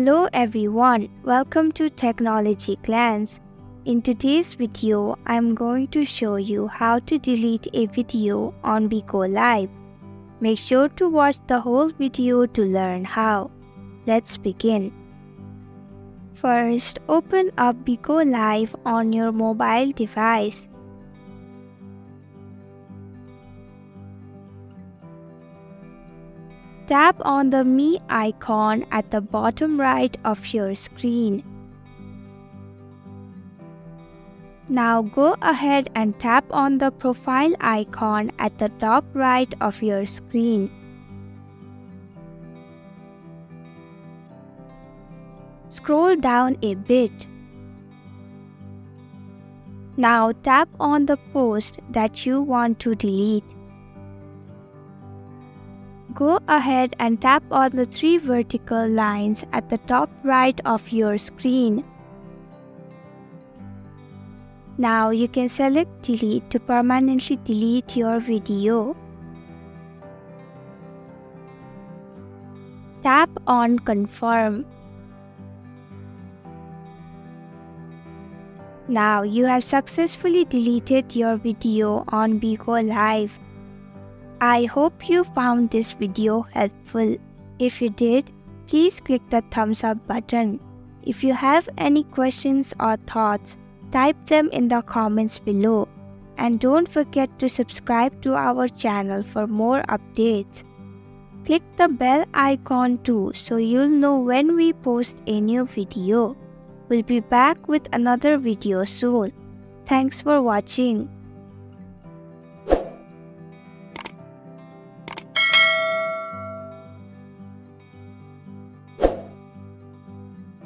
Hello everyone, welcome to technologyglance. In today's video, I'm going to show you how to delete a video on Bigo Live. Make sure to watch the whole video to learn how. Let's begin. First, open up Bigo Live on your mobile device. Tap on the Me icon at the bottom right of your screen. Now go ahead and tap on the profile icon at the top right of your screen. Scroll down a bit. Now tap on the post that you want to delete. Go ahead and tap on the three vertical lines at the top right of your screen. Now you can select Delete to permanently delete your video. Tap on Confirm. Now you have successfully deleted your video on Bigo Live. I hope you found this video helpful. If you did, please click the thumbs up button. If you have any questions or thoughts, type them in the comments below. And don't forget to subscribe to our channel for more updates. Click the bell icon too so you'll know when we post a new video. We'll be back with another video soon. Thanks for watching.